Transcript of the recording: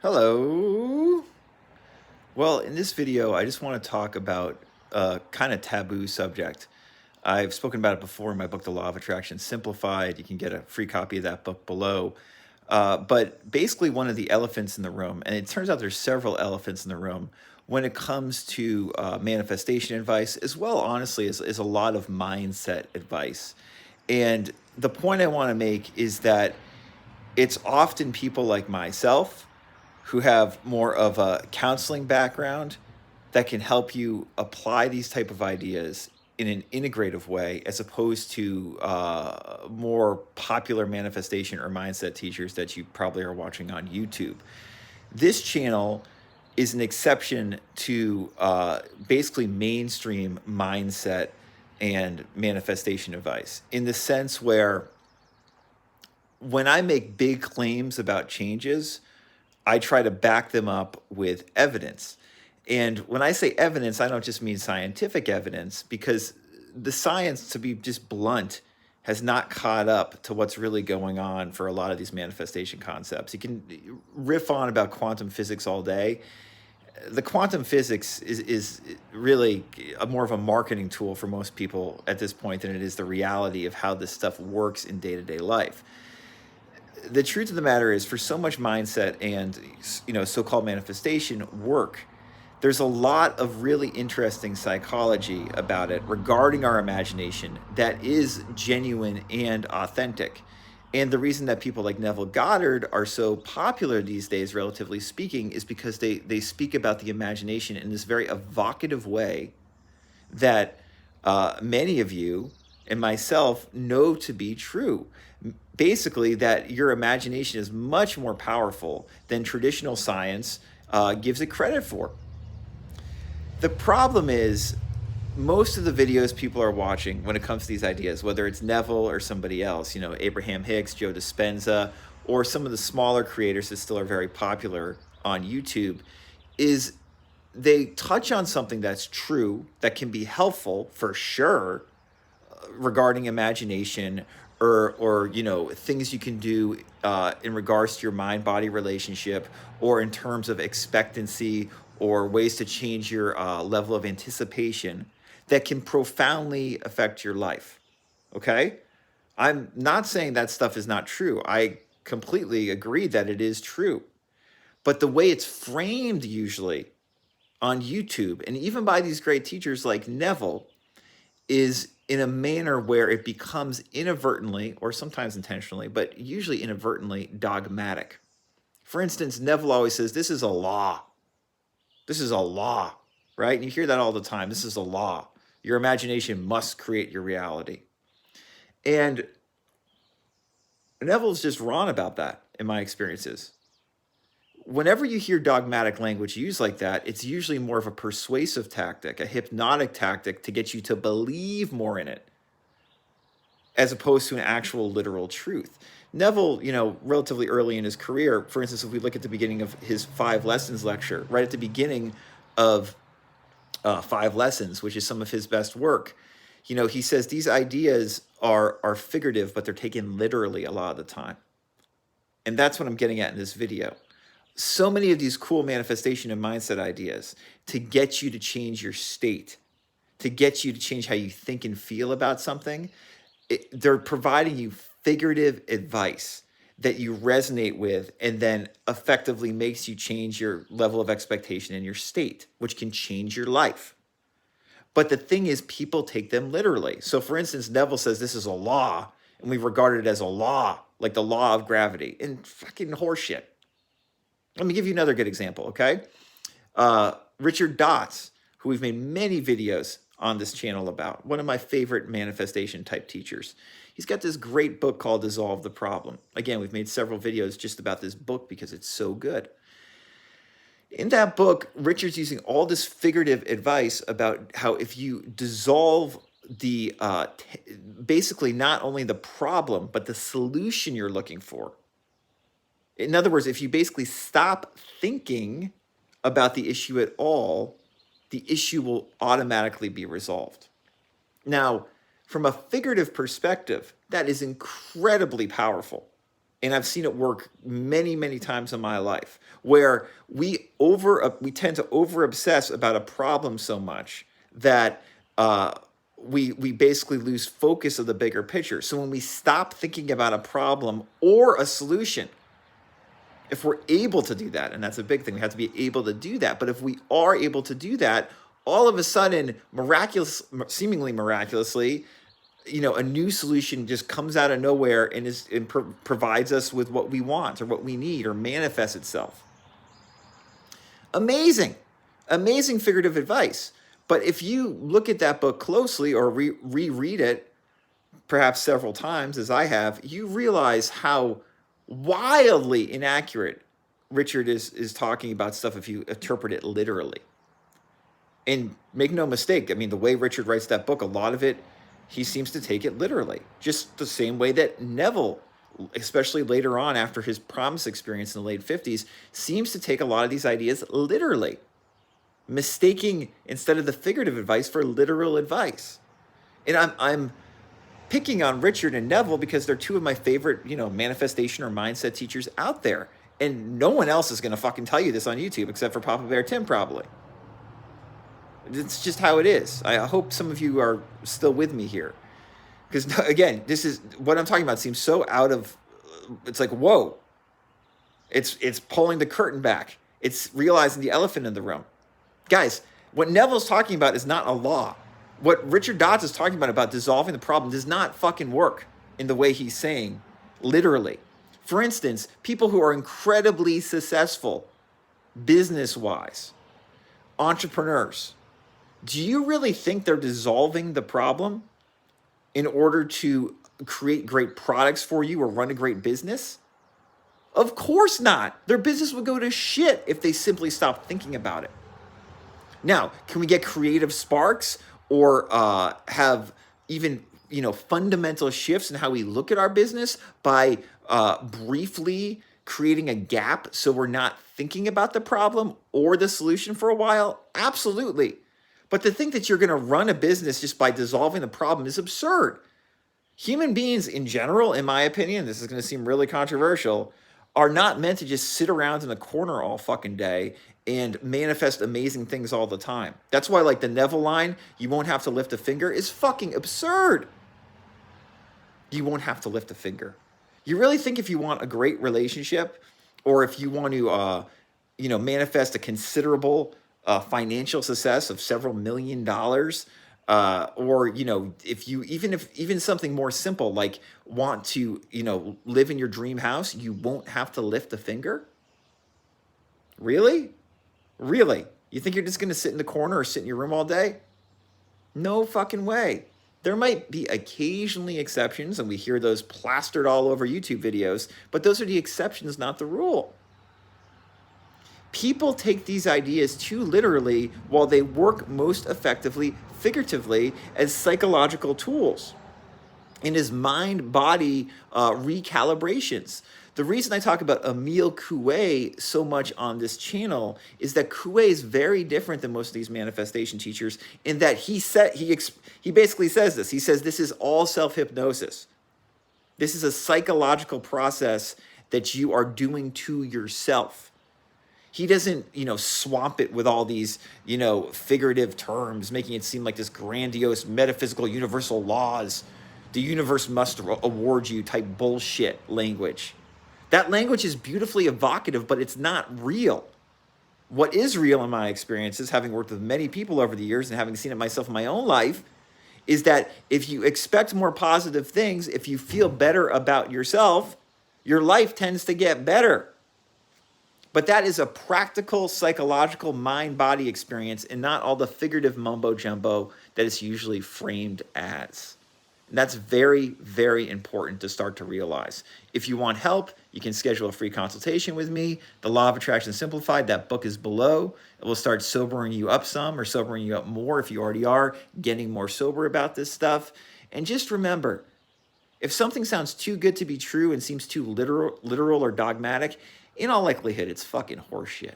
Hello. Well, in this video, I just want to talk about a kind of taboo subject. I've spoken about it before in my book, The Law of Attraction Simplified. You can get a free copy of that book below. But basically, one of the elephants in the room, and it turns out there's several elephants in the room when it comes to manifestation advice, as well, honestly, is a lot of mindset advice. And the point I want to make is that it's often people like myself who have more of a counseling background that can help you apply these type of ideas in an integrative way as opposed to more popular manifestation or mindset teachers that you probably are watching on YouTube. This channel is an exception to basically mainstream mindset and manifestation advice in the sense where when I make big claims about changes, I try to back them up with evidence. And when I say evidence, I don't just mean scientific evidence, because the science, to be just blunt, has not caught up to what's really going on for a lot of these manifestation concepts. You can riff on about quantum physics all day. The quantum physics is really more of a marketing tool for most people at this point than it is the reality of how this stuff works in day-to-day life. The truth of the matter is, for so much mindset and so-called manifestation work, there's a lot of really interesting psychology about it regarding our imagination that is genuine and authentic. And the reason that people like Neville Goddard are so popular these days, relatively speaking, is because they speak about the imagination in this very evocative way that many of you and myself know to be true. Basically, that your imagination is much more powerful than traditional science gives it credit for. The problem is, most of the videos people are watching when it comes to these ideas, whether it's Neville or somebody else, Abraham Hicks, Joe Dispenza, or some of the smaller creators that still are very popular on YouTube, is they touch on something that's true, that can be helpful for sure, regarding imagination or things you can do in regards to your mind body relationship, or in terms of expectancy, or ways to change your level of anticipation that can profoundly affect your life. Okay, I'm not saying that stuff is not true. I completely agree that it is true, but the way it's framed usually on YouTube and even by these great teachers like Neville is in a manner where it becomes inadvertently, or sometimes intentionally, but usually inadvertently, dogmatic. For instance, Neville always says, "This is a law. This is a law," right? And you hear that all the time. This is a law. Your imagination must create your reality. And Neville's just wrong about that, in my experiences. Whenever you hear dogmatic language used like that, it's usually more of a persuasive tactic, a hypnotic tactic to get you to believe more in it, as opposed to an actual literal truth. Neville, relatively early in his career, for instance, if we look at the beginning of his 5 Lessons lecture, right at the beginning of 5 Lessons, which is some of his best work, he says these ideas are figurative, but they're taken literally a lot of the time. And that's what I'm getting at in this video. So many of these cool manifestation and mindset ideas to get you to change your state, to get you to change how you think and feel about something, they're providing you figurative advice that you resonate with, and then effectively makes you change your level of expectation in your state, which can change your life. But the thing is, people take them literally. So for instance, Neville says this is a law, and we regard it as a law, like the law of gravity, and fucking horseshit. Let me give you another good example, okay? Richard Dotz, who we've made many videos on this channel about, one of my favorite manifestation type teachers. He's got this great book called Dissolve the Problem. Again, we've made several videos just about this book because it's so good. In that book, Richard's using all this figurative advice about how if you dissolve the, basically not only the problem, but the solution you're looking for. In other words, if you basically stop thinking about the issue at all, the issue will automatically be resolved. Now, from a figurative perspective, that is incredibly powerful. and I've seen it work many, many times in my life, where we tend to over obsess about a problem so much that we basically lose focus of the bigger picture. So when we stop thinking about a problem or a solution, if we're able to do that, and that's a big thing, we have to be able to do that. But if we are able to do that, all of a sudden, seemingly miraculously, a new solution just comes out of nowhere and provides us with what we want or what we need or manifests itself. Amazing, amazing figurative advice. But if you look at that book closely or reread it, perhaps several times as I have, you realize how wildly inaccurate Richard is talking about stuff if you interpret it literally. And make no mistake, I mean, the way Richard writes that book, a lot of it, he seems to take it literally, just the same way that Neville, especially later on after his promise experience in the late 50s, seems to take a lot of these ideas literally, mistaking instead of the figurative advice for literal advice. And I'm picking on Richard and Neville because they're two of my favorite, manifestation or mindset teachers out there. And no one else is going to fucking tell you this on YouTube except for Papa Bear Tim, probably. It's just how it is. I hope some of you are still with me here. Because, again, this is what I'm talking about seems so out of, it's like, whoa. It's pulling the curtain back. It's realizing the elephant in the room. Guys, what Neville's talking about is not a law. What Richard Dodds is talking about dissolving the problem does not fucking work in the way he's saying, literally. For instance, people who are incredibly successful business-wise, entrepreneurs, do you really think they're dissolving the problem in order to create great products for you or run a great business? Of course not. Their business would go to shit if they simply stopped thinking about it. Now, can we get creative sparks or have even, fundamental shifts in how we look at our business by briefly creating a gap so we're not thinking about the problem or the solution for a while? Absolutely. But to think that you're going to run a business just by dissolving the problem is absurd. Human beings in general, in my opinion, this is going to seem really controversial, are not meant to just sit around in a corner all fucking day and manifest amazing things all the time. That's why, like, the Neville line, you won't have to lift a finger, is fucking absurd. You won't have to lift a finger. You really think if you want a great relationship or if you want to, manifest a considerable financial success of several $1 million, or if you even something more simple like want to live in your dream house, you won't have to lift a finger? Really you think you're just going to sit in the corner or sit in your room all day? No fucking way. There might be occasionally exceptions, and we hear those plastered all over YouTube videos, but those are the exceptions, not the rule. People take these ideas too literally while they work most effectively figuratively as psychological tools and as mind-body recalibrations. The reason I talk about Emile Coué so much on this channel is that Coué is very different than most of these manifestation teachers in that he basically says this. He says this is all self-hypnosis. This is a psychological process that you are doing to yourself. He doesn't, swamp it with all these, figurative terms, making it seem like this grandiose metaphysical universal laws, the universe must award you type bullshit language. That language is beautifully evocative, but it's not real. What is real in my experiences, having worked with many people over the years and having seen it myself in my own life, is that if you expect more positive things, if you feel better about yourself, your life tends to get better. But that is a practical, psychological, mind-body experience and not all the figurative mumbo-jumbo that it's usually framed as. And that's very, very important to start to realize. If you want help, you can schedule a free consultation with me. The Law of Attraction Simplified, that book is below. It will start sobering you up some or sobering you up more if you already are getting more sober about this stuff. And just remember, if something sounds too good to be true and seems too literal or dogmatic, in all likelihood, it's fucking horseshit.